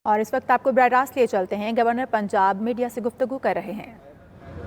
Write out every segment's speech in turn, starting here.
और इस वक्त आपको बराह रास्त ले चलते हैं, गवर्नर पंजाब मीडिया से गुफ्तगू कर रहे हैं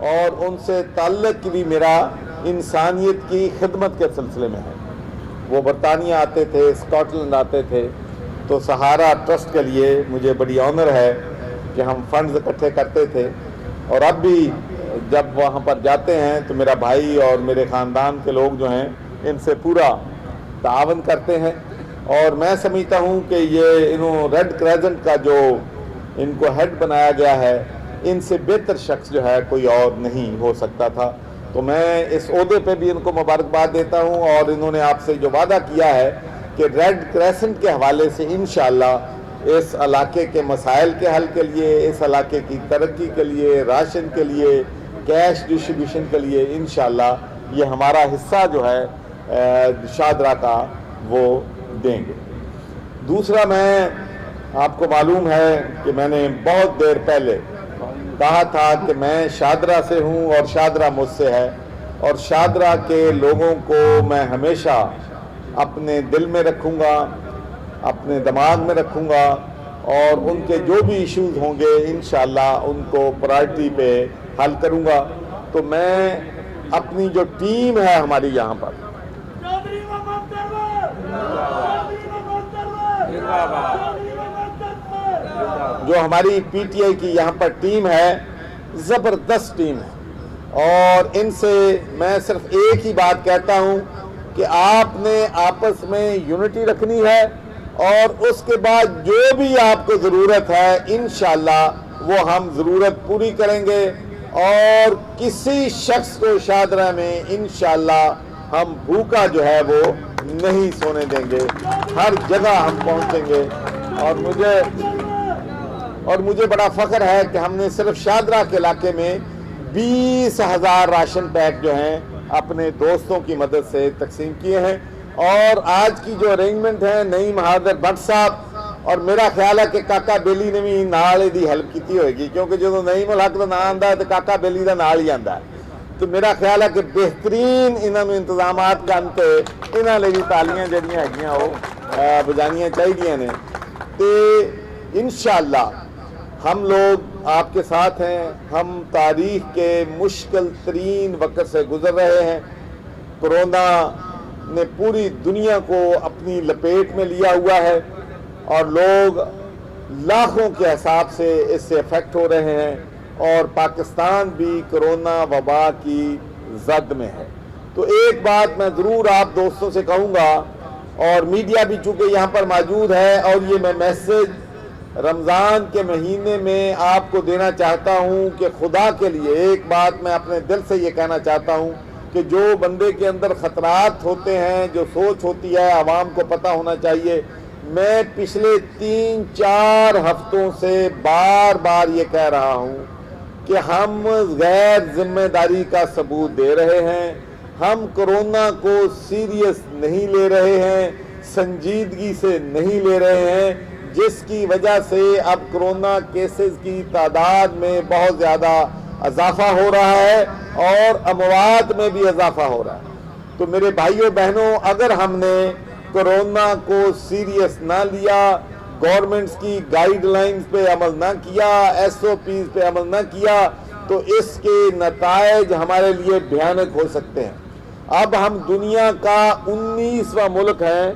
और उनसे ताल्लुक भी मेरा इंसानियत की खिदमत के सिलसिले में है। वो बरतानिया आते थे, स्कॉटलैंड आते थे, तो सहारा ट्रस्ट के लिए मुझे बड़ी ऑनर है कि हम फंड्स इकट्ठे करते थे। और अब भी जब वहाँ पर जाते हैं तो मेरा भाई और मेरे ख़ानदान के लोग जो हैं इनसे पूरा तावन करते हैं। और मैं समझता हूँ कि ये रेड क्रेसेंट का जो इनको हेड बनाया गया है, इनसे बेहतर शख्स जो है कोई और नहीं हो सकता था। तो मैं इस ओहदे पे भी इनको मुबारकबाद देता हूँ। और इन्होंने आपसे जो वादा किया है कि रेड क्रेसेंट के हवाले से इंशाअल्लाह इस इलाके के मसाइल के हल के लिए, इस इलाके की तरक्की के लिए, राशन के लिए, कैश डिस्ट्रीब्यूशन के लिए इंशाअल्लाह ये हमारा हिस्सा जो है शादरा का वो देंगे। दूसरा, मैं आपको मालूम है कि मैंने बहुत देर पहले कहा था कि मैं शादरा से हूँ और शादरा मुझसे है, और शादरा के लोगों को मैं हमेशा अपने दिल में रखूँगा, अपने दिमाग में रखूँगा, और उनके जो भी इश्यूज होंगे इंशाअल्लाह उनको प्रायोरिटी पे हल करूँगा। तो मैं अपनी जो टीम है हमारी यहाँ पर, जो हमारी पीटीआई की यहाँ पर टीम है, ज़बरदस्त टीम है। और इनसे मैं सिर्फ एक ही बात कहता हूँ कि आपने आपस में यूनिटी रखनी है, और उसके बाद जो भी आपको ज़रूरत है इंशाअल्लाह वो हम ज़रूरत पूरी करेंगे। और किसी शख्स को शादरा में इंशाअल्लाह हम भूखा जो है वो नहीं सोने देंगे, हर जगह हम पहुंचेंगे। और मुझे बड़ा फ़ख्र है कि हमने सिर्फ शादरा के इलाके में 20,000 राशन पैक जो हैं अपने दोस्तों की मदद से तकसीम किए हैं। और आज की जो अरेंजमेंट है, नईम बहादुर भट्ट साहब, और मेरा ख्याल है कि काका बेली ने भी नाल दी हेल्प की होगी, क्योंकि जो नईम उल हक का नाम आता है तो काका बेली का नाल ही आता है। तो मेरा ख्याल है कि बेहतरीन इन्होंने इंतजाम करते इन्होंने भी तालियां जड़ियाँ हैगियां वो बजानियाँ चाहिए ने। तो इंशाअल्लाह हम लोग आपके साथ हैं। हम तारीख के मुश्किल तरीन वक्त से गुजर रहे हैं। कोरोना ने पूरी दुनिया को अपनी लपेट में लिया हुआ है, और लोग लाखों के हिसाब से इससे अफेक्ट हो रहे हैं, और पाकिस्तान भी कोरोना वबा की जद में है। तो एक बात मैं ज़रूर आप दोस्तों से कहूँगा, और मीडिया भी चूँकि यहाँ पर मौजूद है, और ये मैं मैसेज रमज़ान के महीने में आपको देना चाहता हूँ कि खुदा के लिए एक बात मैं अपने दिल से ये कहना चाहता हूँ कि जो बंदे के अंदर ख़तरात होते हैं, जो सोच होती है, आवाम को पता होना चाहिए। मैं पिछले 3-4 हफ्तों से बार बार ये कह रहा हूँ कि हम गैर जिम्मेदारी का सबूत दे रहे हैं, हम कोरोना को सीरियस नहीं ले रहे हैं, संजीदगी से नहीं ले रहे हैं, जिसकी वजह से अब कोरोना केसेस की तादाद में बहुत ज़्यादा इजाफा हो रहा है और अमवात में भी इजाफा हो रहा है। तो मेरे भाइयों बहनों, अगर हमने कोरोना को सीरियस ना लिया, गवर्नमेंट्स की गाइडलाइंस पे अमल ना किया, SOPs पे अमल ना किया, तो इसके नतायज हमारे लिए भयानक हो सकते हैं। अब हम दुनिया का 19वां मुल्क हैं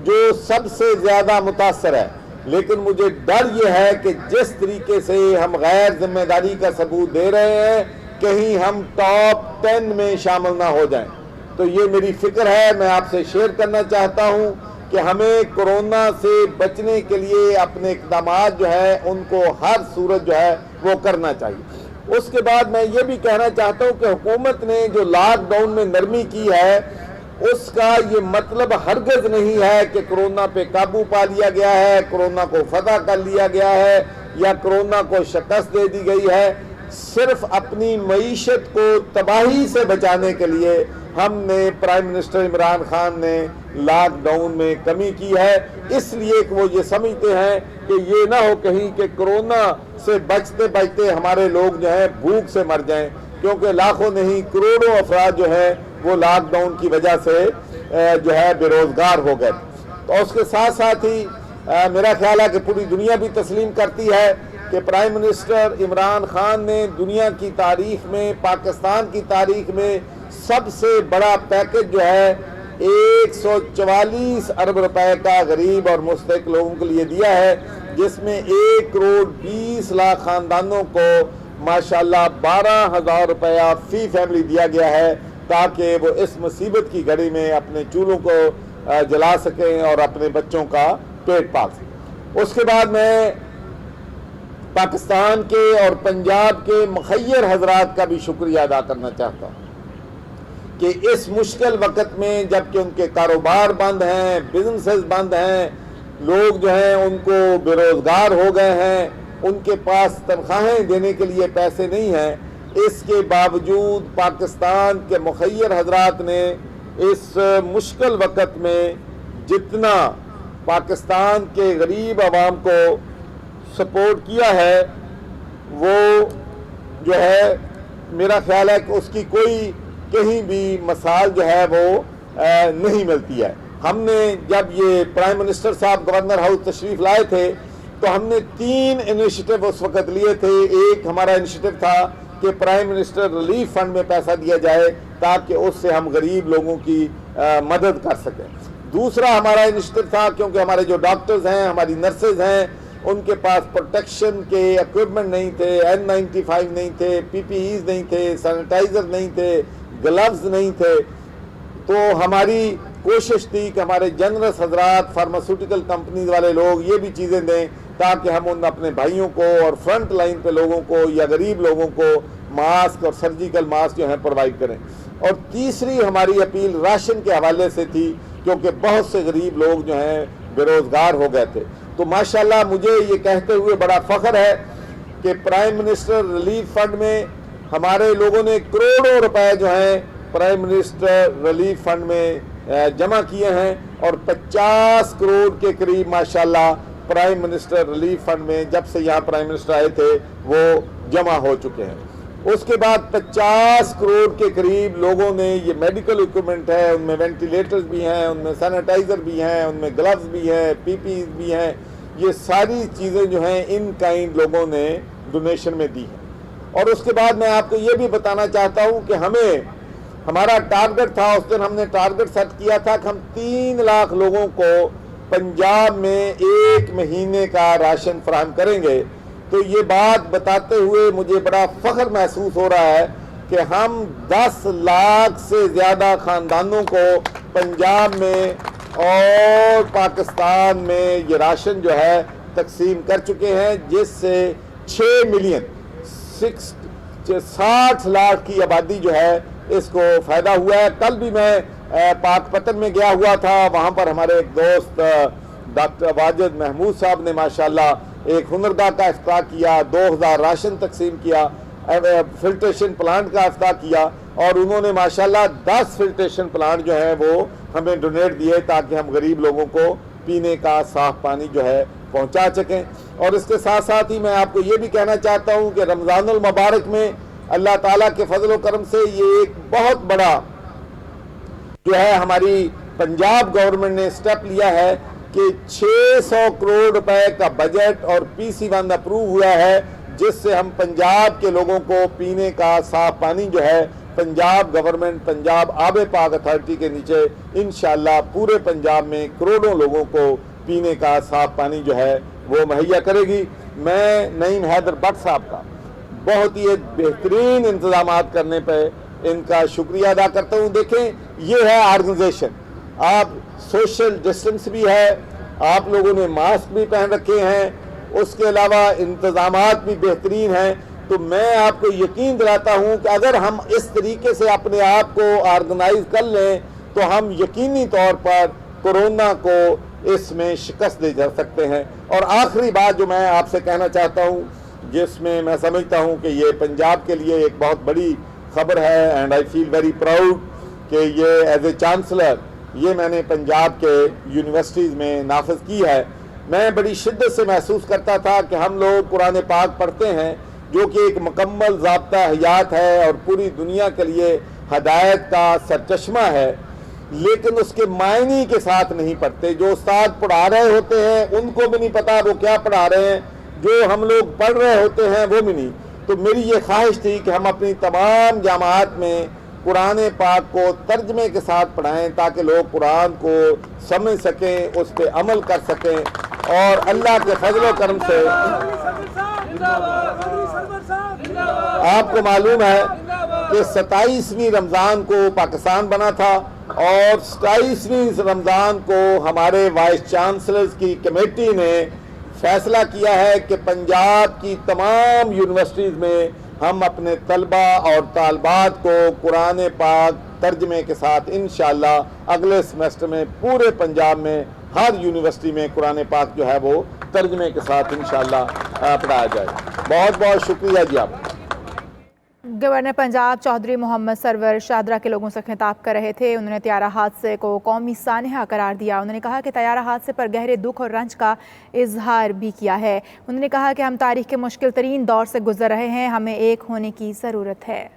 जो सबसे ज़्यादा मुतासर है, लेकिन मुझे डर यह है कि जिस तरीके से हम गैर जिम्मेदारी का सबूत दे रहे हैं, कहीं हम टॉप 10 में शामिल ना हो जाएं। तो ये मेरी फिक्र है, मैं आपसे शेयर करना चाहता हूं कि हमें कोरोना से बचने के लिए अपने इक़दाम जो है उनको हर सूरत जो है वो करना चाहिए। उसके बाद मैं ये भी कहना चाहता हूं कि हुकूमत ने जो लॉकडाउन में नरमी की है, उसका ये मतलब हरगिज़ नहीं है कि कोरोना पे काबू पा लिया गया है, कोरोना को फतह कर लिया गया है, या कोरोना को शिकस्त दे दी गई है। सिर्फ अपनी मईशत को तबाही से बचाने के लिए हमने प्राइम मिनिस्टर इमरान खान ने लॉकडाउन में कमी की है, इसलिए कि वो ये समझते हैं कि ये ना हो कहीं कि कोरोना से बचते बचते हमारे लोग जो हैं भूख से मर जाएं, क्योंकि लाखों नहीं करोड़ों अफराद जो हैं वो लॉकडाउन की वजह से जो है बेरोजगार हो गए। तो उसके साथ साथ ही मेरा ख्याल है कि पूरी दुनिया भी तस्लीम करती है कि प्राइम मिनिस्टर इमरान खान ने दुनिया की तारीख में, पाकिस्तान की तारीख में सबसे बड़ा पैकेज जो है 144 अरब रुपए का गरीब और मुस्तहिक लोगों के लिए दिया है, जिसमें 1 करोड़ 20 लाख खानदानों को माशाल्लाह 12,000 रुपया फी फैमिली दिया गया है, ताकि वो इस मुसीबत की घड़ी में अपने चूल्हों को जला सकें और अपने बच्चों का पेट पाल सकें। उसके बाद मैं पाकिस्तान के और पंजाब के मुखय्यर हजरात का भी शुक्रिया अदा करना चाहता हूँ कि इस मुश्किल वक्त में, जबकि उनके कारोबार बंद हैं, बिजनेसेस बंद हैं, लोग जो हैं उनको बेरोजगार हो गए हैं, उनके पास तनख्वाहें देने के लिए पैसे नहीं हैं, इसके बावजूद पाकिस्तान के मुखय्यर हजरात ने इस मुश्किल वक्त में जितना पाकिस्तान के गरीब आवाम को सपोर्ट किया है, वो जो है मेरा ख्याल है कि उसकी कोई कहीं भी मिसाल जो है वो नहीं मिलती है। हमने जब ये प्राइम मिनिस्टर साहब गवर्नर हाउस तशरीफ लाए थे तो हमने 3 इनिशिएटिव उस वक्त लिए थे। एक हमारा इनिशिएटिव था कि प्राइम मिनिस्टर रिलीफ फंड में पैसा दिया जाए ताकि उससे हम गरीब लोगों की मदद कर सकें। दूसरा हमारा इनिशिएटिव था, क्योंकि हमारे जो डॉक्टर्स हैं, हमारी नर्सेज हैं, उनके पास प्रोटेक्शन के इक्विपमेंट नहीं थे, N95 नहीं थे, PPEs नहीं थे, सैनिटाइजर नहीं थे, ग्लव्स नहीं थे, तो हमारी कोशिश थी कि हमारे जनरस हजरात, फार्मास्यूटिकल कंपनीज वाले लोग ये भी चीज़ें दें ताकि हम उन अपने भाइयों को और फ्रंट लाइन पे लोगों को या गरीब लोगों को मास्क और सर्जिकल मास्क जो है प्रोवाइड करें। और तीसरी हमारी अपील राशन के हवाले से थी, क्योंकि बहुत से गरीब लोग जो हैं बेरोजगार हो गए थे। तो माशाल्लाह मुझे ये कहते हुए बड़ा फख्र है कि प्राइम मिनिस्टर रिलीफ फंड में हमारे लोगों ने करोड़ों रुपए जो हैं प्राइम मिनिस्टर रिलीफ फंड में जमा किए हैं, और 50 करोड़ के करीब माशाल्लाह प्राइम मिनिस्टर रिलीफ फंड में जब से यहाँ प्राइम मिनिस्टर आए थे वो जमा हो चुके हैं। उसके बाद 50 करोड़ के करीब लोगों ने, ये मेडिकल इक्विपमेंट है, उनमें वेंटिलेटर्स भी हैं, उनमें सैनिटाइजर भी हैं, उनमें ग्लव्स भी हैं, PPE भी हैं, ये सारी चीज़ें जो हैं इन काइंड लोगों ने डोनेशन में दी हैं। और उसके बाद मैं आपको ये भी बताना चाहता हूँ कि हमारा टारगेट था, उस दिन हमने टारगेट सेट किया था कि हम 3 लाख लोगों को पंजाब में 1 महीने का राशन फराहम करेंगे। तो ये बात बताते हुए मुझे बड़ा फख्र महसूस हो रहा है कि हम 10 लाख से ज़्यादा ख़ानदानों को पंजाब में और पाकिस्तान में ये राशन जो है तकसीम कर चुके हैं, जिससे 6 मिलियन 60 लाख की आबादी जो है इसको फ़ायदा हुआ है। कल भी मैं पाकपतन में गया हुआ था, वहाँ पर हमारे एक दोस्त डॉक्टर वाजिद महमूद साहब ने माशाल्लाह एक हुनरगाह का इफ्ताह किया, 2000 राशन तकसीम किया, फिल्ट्रेशन प्लांट का इफ्ताह किया, और उन्होंने माशाल्लाह 10 फिल्ट्रेशन प्लांट जो है वो हमें डोनेट दिए ताकि हम गरीब लोगों को पीने का साफ पानी जो है पहुंचा सकें। और इसके साथ साथ ही मैं आपको ये भी कहना चाहता हूं कि रमज़ानुल मुबारक में अल्लाह ताला के फजल व करम से ये एक बहुत बड़ा जो है हमारी पंजाब गवर्नमेंट ने स्टेप लिया है कि 600 करोड़ रुपए का बजट और PC1 अप्रूव हुआ है, जिससे हम पंजाब के लोगों को पीने का साफ पानी जो है पंजाब गवर्नमेंट, पंजाब आबे पाक अथॉरिटी के नीचे इंशाल्लाह पूरे पंजाब में करोड़ों लोगों को पीने का साफ पानी जो है वो मुहैया करेगी। मैं नईम हैदर भट्ट साहब का बहुत ही बेहतरीन इंतजाम करने पर इनका शुक्रिया अदा करता हूँ। देखें, ये है ऑर्गेनाइजेशन, आप सोशल डिस्टेंस भी है, आप लोगों ने मास्क भी पहन रखे हैं, उसके अलावा इंतजामात भी बेहतरीन हैं। तो मैं आपको यकीन दिलाता हूं कि अगर हम इस तरीके से अपने आप को ऑर्गेनाइज कर लें तो हम यकीनी तौर पर कोरोना को इसमें शिकस्त दे जा सकते हैं। और आखिरी बात जो मैं आपसे कहना चाहता हूं, जिसमें मैं समझता हूं कि ये पंजाब के लिए एक बहुत बड़ी खबर है, and I feel very proud कि ये एज ए चांसलर ये मैंने पंजाब के यूनिवर्सिटीज़ में नाफिज की है। मैं बड़ी शिद्दत से महसूस करता था कि हम लोग कुरान पाक पढ़ते हैं, जो कि एक मुकम्मल ज़ाब्ता हयात है और पूरी दुनिया के लिए हदायत का सरचश्मा है, लेकिन उसके मायने के साथ नहीं पढ़ते। जो उस्ताद पढ़ा रहे होते हैं उनको भी नहीं पता वो क्या पढ़ा रहे हैं, जो हम लोग पढ़ रहे होते हैं वो भी नहीं। तो मेरी ये ख्वाहिश थी कि हम अपनी तमाम जामात में कुरान पाक को तर्जमे के साथ पढ़ाएं ताकि लोग कुरान को समझ सकें, उस पर अमल कर सकें और अल्लाह के फजल करम से आपको मालूम है कि 27वीं रमज़ान को पाकिस्तान बना था और 27वीं रमज़ान को हमारे वाइस चांसलर्स की कमेटी ने फैसला किया है कि पंजाब की तमाम यूनिवर्सिटीज़ में हम अपने तलबा और तालबात को कुरान पाक तर्जमे के साथ इंशाअल्लाह अगले सेमेस्टर में पूरे पंजाब में हर यूनिवर्सिटी में कुरान पाक जो है वो तर्जमे के साथ इंशाअल्लाह पढ़ाया जाए। बहुत बहुत शुक्रिया जी आप। गवर्नर पंजाब चौधरी मोहम्मद सरवर शाहदरा के लोगों से खिताब कर रहे थे। उन्होंने तैयारा हादसे को कौमी सानहा करार दिया। उन्होंने कहा कि तैयारा हादसे पर गहरे दुख और रंज का इजहार भी किया है। उन्होंने कहा कि हम तारीख के मुश्किल तरीन दौर से गुजर रहे हैं, हमें एक होने की ज़रूरत है।